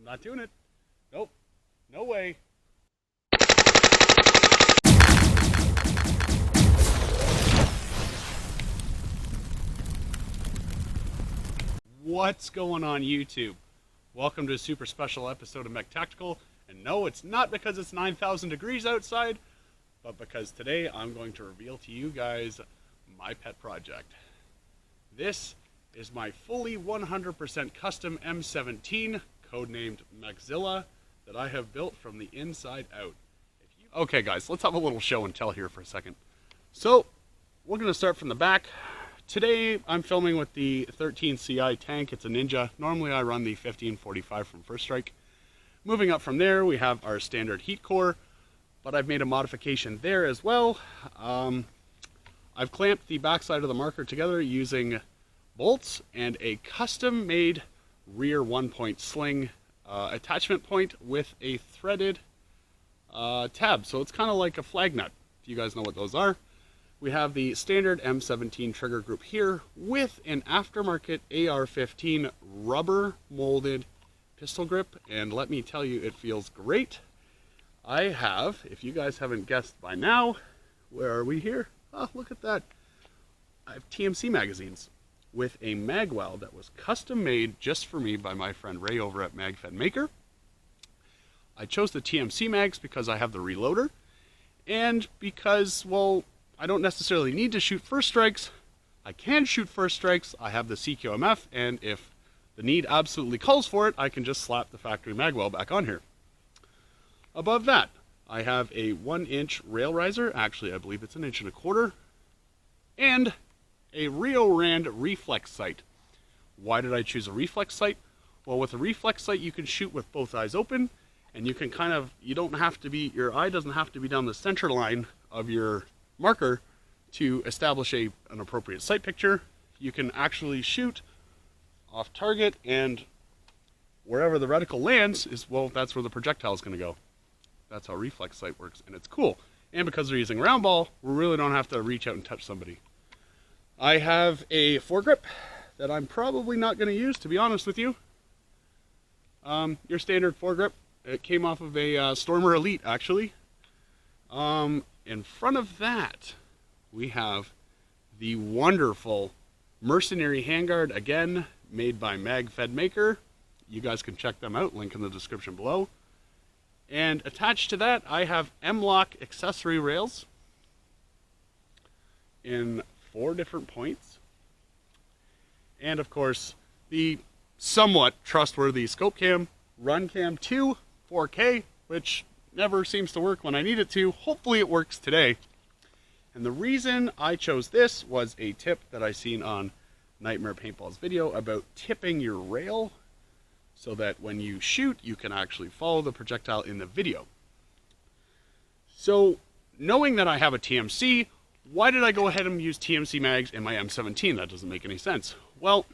not doing it. Nope. No way. What's going on YouTube? Welcome to a super special episode of MechTactical. And no, it's not because it's 9,000 degrees outside, but because today I'm going to reveal to you guys my pet project. This is my fully 100% custom M17, codenamed MechZilla, that I have built from the inside out. Okay guys, let's have a little show and tell here for a second. So, we're going to start from the back. Today I'm filming with the 13 CI tank. It's a Ninja. Normally I run the 1545 from First Strike. Moving up from there, we have our standard heat core, but I've made a modification there as well. I've clamped the backside of the marker together using bolts and a custom-made rear one-point sling attachment point with a threaded tab. So it's kind of like a flag nut, if you guys know what those are. We have the standard M17 trigger group here with an aftermarket AR-15 rubber molded pistol grip, and let me tell you, it feels great. I have, if you guys haven't guessed by now, where are we here? Oh, look at that. I have TMC magazines with a mag well that was custom made just for me by my friend Ray over at MagFed Maker. I chose the TMC mags because I have the reloader, and because, well, I don't necessarily need to shoot first strikes. I can shoot first strikes. I have the CQMF, and if the need absolutely calls for it, I can just slap the factory magwell back on here. Above that, I have a 1-inch rail riser. Actually, I believe it's 1 1/4 inches. And a Rio Rand reflex sight. Why did I choose a reflex sight? Well, with a reflex sight, you can shoot with both eyes open, and you can kind of, you don't have to be, your eye doesn't have to be down the center line of your marker to establish an appropriate sight picture. You can actually shoot off target, and wherever the reticle lands is, well, that's where the projectile is going to go. That's how reflex sight works, and it's cool. And because they're using roundball, we really don't have to reach out and touch somebody. I have a foregrip that I'm probably not going to use, to be honest with you. Your standard foregrip. It came off of a Stormer Elite, actually. In front of that, we have the wonderful Mercenary Handguard, again, made by MagFed Maker. You guys can check them out, link in the description below. And attached to that, I have M-Lock accessory rails in 4 different points. And of course, the somewhat trustworthy scope cam, Run Cam 2 4K, which never seems to work when I need it to. Hopefully it works today. And the reason I chose this was a tip that I seen on Nightmare Paintball's video about tipping your rail so that when you shoot, you can actually follow the projectile in the video. So, knowing that I have a TMC, why did I go ahead and use TMC mags in my M17? That doesn't make any sense. Well,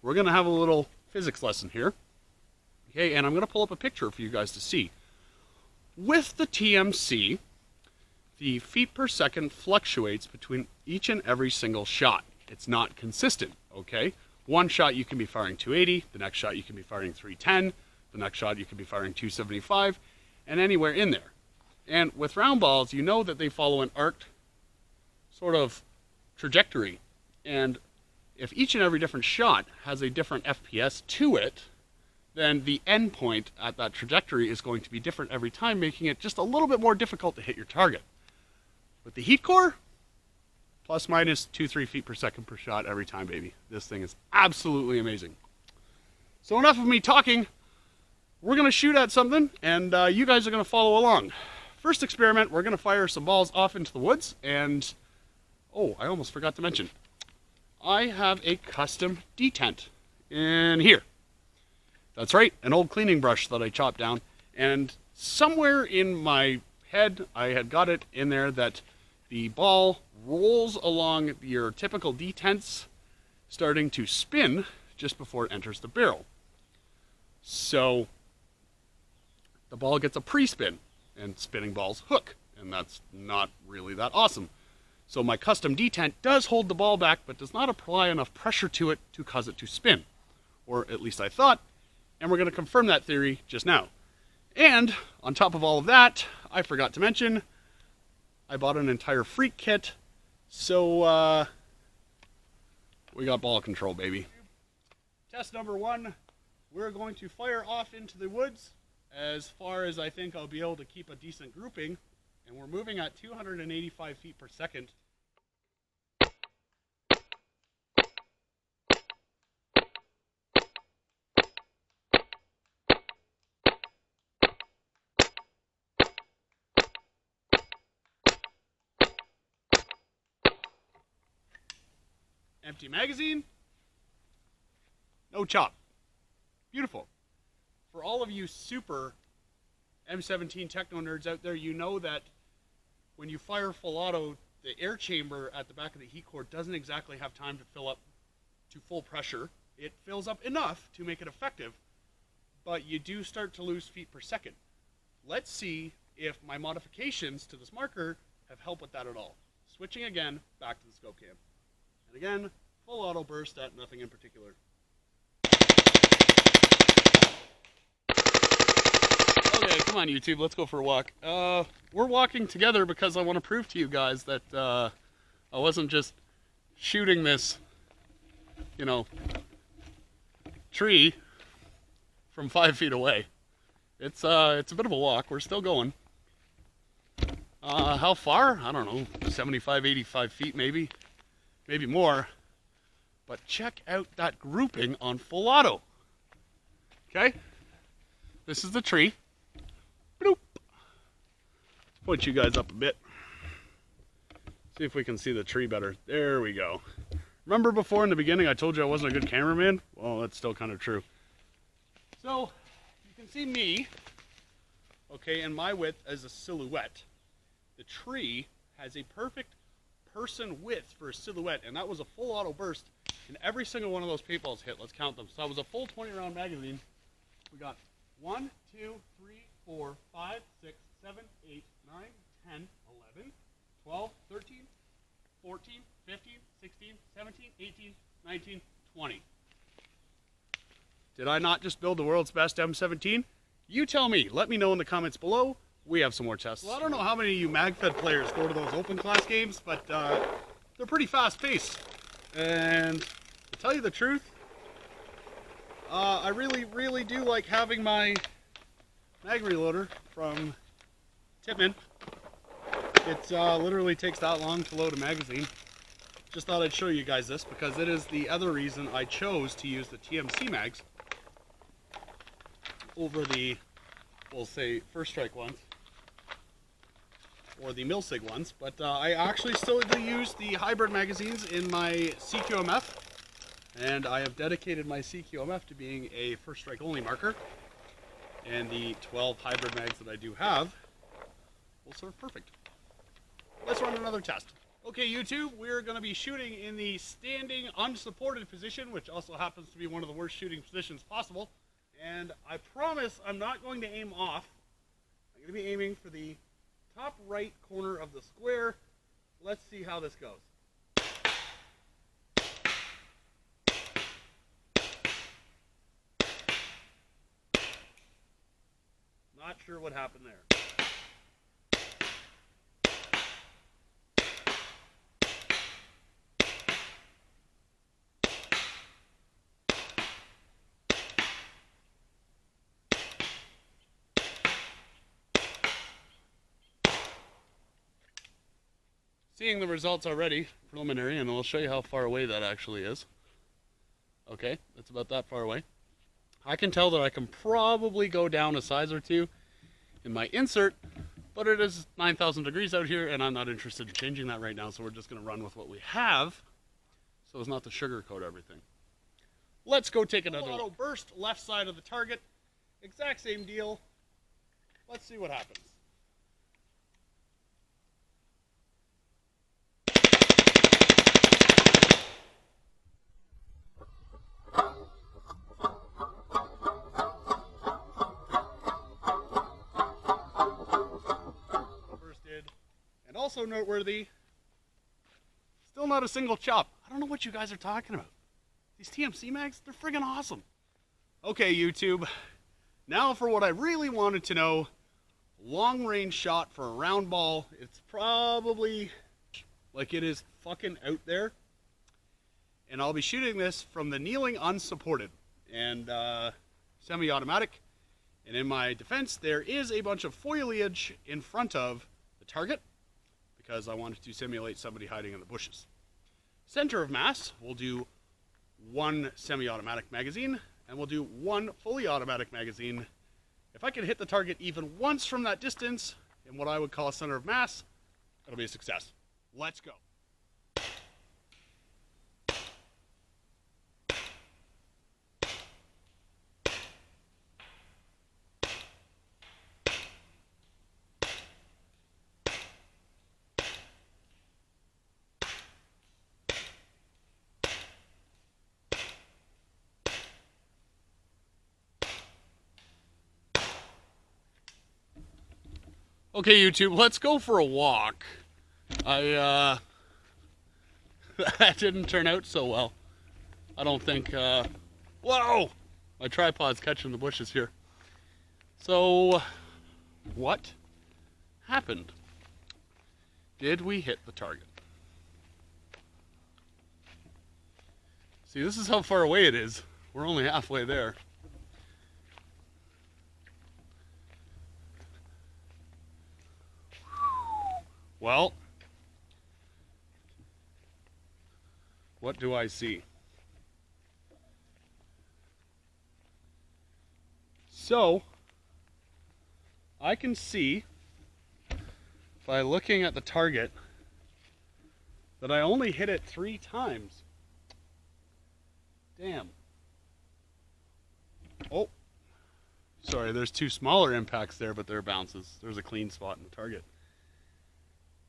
we're going to have a little physics lesson here. Okay, and I'm going to pull up a picture for you guys to see. With the TMC, the feet per second fluctuates between each and every single shot. It's not consistent, okay? One shot you can be firing 280, the next shot you can be firing 310, the next shot you can be firing 275, and anywhere in there. And with round balls, you know that they follow an arced sort of trajectory. And if each and every different shot has a different FPS to it, then the end point at that trajectory is going to be different every time, making it just a little bit more difficult to hit your target. With the heat core, plus minus 2-3 feet per second per shot every time, baby. This thing is absolutely amazing. So enough of me talking. We're going to shoot at something, and you guys are going to follow along. First experiment, we're going to fire some balls off into the woods, and oh, I almost forgot to mention, I have a custom detent in here. That's right, an old cleaning brush that I chopped down, and somewhere in my head I had got it in there that the ball rolls along your typical detents, starting to spin just before it enters the barrel. So the ball gets a pre-spin, and spinning balls hook, and that's not really that awesome. So my custom detent does hold the ball back, but does not apply enough pressure to it to cause it to spin. Or at least I thought. And we're going to confirm that theory just now. And on top of all of that, I forgot to mention, I bought an entire freak kit. So we got ball control, baby. Test number 1, we're going to fire off into the woods as far as I think I'll be able to keep a decent grouping. And we're moving at 285 feet per second. Empty magazine. No chop. Beautiful. For all of you super M17 techno nerds out there, you know that when you fire full auto, the air chamber at the back of the heat core doesn't exactly have time to fill up to full pressure. It fills up enough to make it effective, but you do start to lose feet per second. Let's see if my modifications to this marker have helped with that at all. Switching again, back to the scope cam. And again, full auto burst at nothing in particular. Okay, come on YouTube, let's go for a walk. We're walking together because I want to prove to you guys that I wasn't just shooting this, you know, tree from 5 feet away. It's a bit of a walk. We're still going. How far? I don't know, 75, 85 feet maybe. Maybe more. But check out that grouping on full auto. Okay? This is the tree. Bloop. Let's point you guys up a bit. See if we can see the tree better. There we go. Remember before in the beginning I told you I wasn't a good cameraman? Well, that's still kind of true. So, you can see me, okay, and my width as a silhouette. The tree has a perfect person width for a silhouette, and that was a full auto burst, and every single one of those paintballs hit. Let's count them. So that was a full 20 round magazine. We got 1, 2, 3, 4, 5, 6, 7, 8, 9, 10, 11, 12, 13, 14, 15, 16, 17, 18, 19, 20. Did I not just build the world's best M17? You tell me. Let me know in the comments below. We have some more tests. Well, I don't know how many of you magfed players go to those open class games, but they're pretty fast paced. And to tell you the truth, I really do like having my mag reloader from Tippmann. It literally takes that long to load a magazine. Just thought I'd show you guys this because it is the other reason I chose to use the TMC mags over the, we'll say, First Strike ones or the Milsig ones, but I actually still do use the hybrid magazines in my CQMF, and I have dedicated my CQMF to being a First Strike only marker, and the 12 hybrid mags that I do have will serve perfect. Let's run another test. Okay, YouTube, we're going to be shooting in the standing unsupported position, which also happens to be one of the worst shooting positions possible. And I promise I'm not going to aim off. I'm going to be aiming for the top right corner of the square. Let's see how this goes. Not sure what happened there. Seeing the results already, preliminary, and I'll show you how far away that actually is. Okay, that's about that far away. I can tell that I can probably go down a size or two in my insert, but it is 9,000 degrees out here, and I'm not interested in changing that right now, so we're just going to run with what we have, so as not to sugarcoat everything. Let's go take another auto burst, left side of the target, exact same deal. Let's see what happens. Also noteworthy, still not a single chop. I don't know what you guys are talking about. These TMC mags, they're friggin' awesome. Okay, YouTube. Now for what I really wanted to know. Long range shot for a round ball. It's probably like it is fucking out there. And I'll be shooting this from the kneeling unsupported and semi-automatic. And in my defense, there is a bunch of foliage in front of the target because I wanted to simulate somebody hiding in the bushes. Center of mass, we'll do one semi-automatic magazine and we'll do one fully automatic magazine. If I can hit the target even once from that distance in what I would call a center of mass, that'll be a success. Let's go. Okay, YouTube, let's go for a walk. That didn't turn out so well. I don't think, whoa! My tripod's catching the bushes here. So, what happened? Did we hit the target? See, this is how far away it is. We're only halfway there. Well, what do I see? So, I can see, by looking at the target, that I only hit it 3 times. Damn. Oh, sorry, there's 2 smaller impacts there, but they're bounces. There's a clean spot in the target.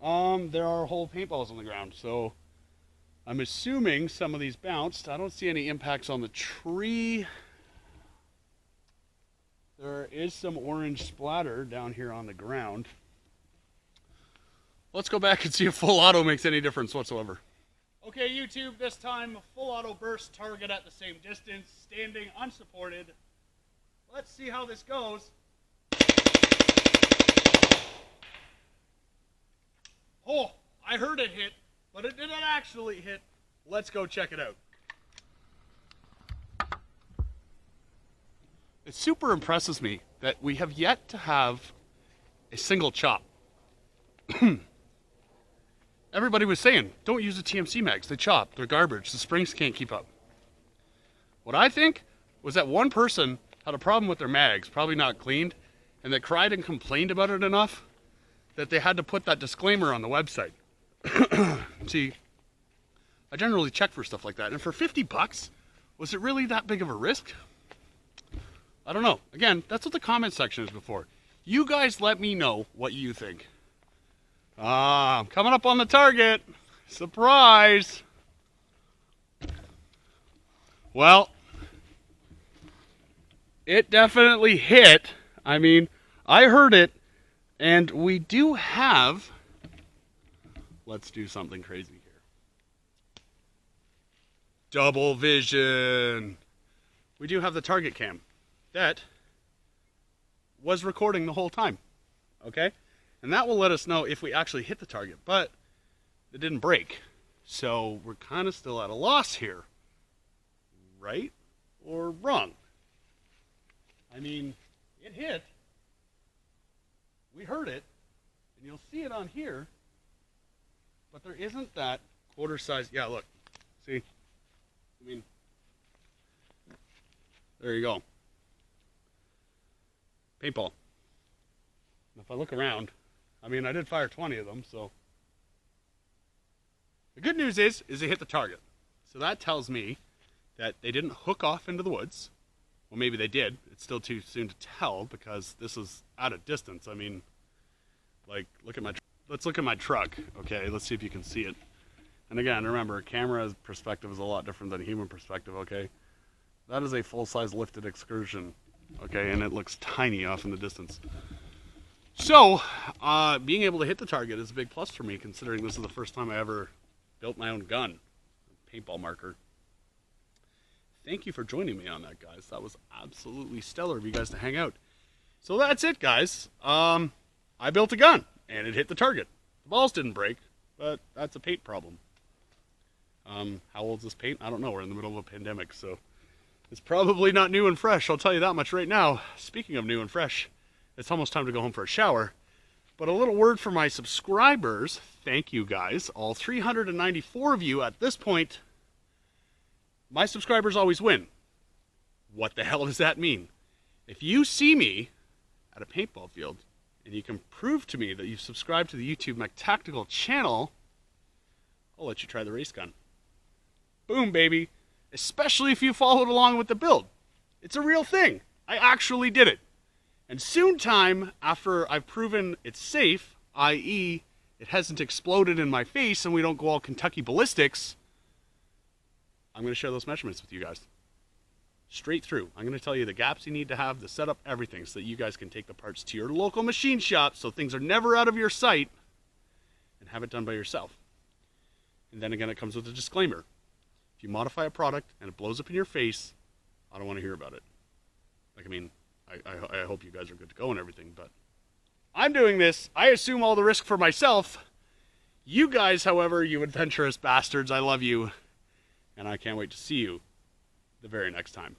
There are whole paintballs on the ground, so I'm assuming some of these bounced. I don't see any impacts on the tree. There is some orange splatter down here on the ground. Let's go back and see if full auto makes any difference whatsoever. Okay, YouTube, this time full auto burst, target at the same distance, standing unsupported. Let's see how this goes. Oh, I heard it hit, but it didn't actually hit. Let's go check it out. It super impresses me that we have yet to have a single chop. Everybody was saying, don't use the TMC mags, they chop, they're garbage, the springs can't keep up. What I think was that one person had a problem with their mags, probably not cleaned, and they cried and complained about it enough that they had to put that disclaimer on the website. See, I generally check for stuff like that, and for 50 bucks, was it really that big of a risk? I don't know. Again, that's what the comment section is before. You guys let me know what you think. I'm coming up on the target. Surprise! Well, it definitely hit. I mean, I heard it. And we do have, let's do something crazy here. Double vision. We do have the target cam that was recording the whole time, okay? And that will let us know if we actually hit the target, but it didn't break. So we're kind of still at a loss here, right or wrong? I mean, it hit. We heard it, and you'll see it on here, but there isn't that quarter size. Yeah, look, see? I mean, there you go. Paintball. If I look around, I mean, I did fire 20 of them, so. The good news is they hit the target. So that tells me that they didn't hook off into the woods. Well, maybe they did. It's still too soon to tell because this is at a distance. I mean, like, let's look at my truck. Okay, let's see if you can see it. And again, remember, camera perspective is a lot different than human perspective, okay? That is a full-size lifted excursion, okay? And it looks tiny off in the distance. So, being able to hit the target is a big plus for me, considering this is the first time I ever built my own gun, paintball marker. thank you for joining me on that, guys. That was absolutely stellar of you guys to hang out. So that's it, guys. I built a gun, and it hit the target. The balls didn't break, but that's a paint problem. How old is this paint? I don't know. We're in the middle of a pandemic, so it's probably not new and fresh. I'll tell you that much right now. Speaking of new and fresh, it's almost time to go home for a shower. But a little word for my subscribers. Thank you, guys. All 394 of you at this point. My subscribers always win. What the hell does that mean? If you see me at a paintball field, and you can prove to me that you've subscribed to the YouTube MechTactical channel, I'll let you try the race gun. Boom, baby. Especially if you followed along with the build. It's a real thing. I actually did it. And soon time, after I've proven it's safe, i.e. it hasn't exploded in my face and we don't go all Kentucky ballistics, I'm going to share those measurements with you guys. Straight through. I'm going to tell you the gaps you need to have, the setup, everything, so that you guys can take the parts to your local machine shop so things are never out of your sight and have it done by yourself. And then again, it comes with a disclaimer. If you modify a product and it blows up in your face, I don't want to hear about it. Like, I mean, I hope you guys are good to go and everything, but I'm doing this. I assume all the risk for myself. You guys, however, you adventurous bastards, I love you. And I can't wait to see you the very next time.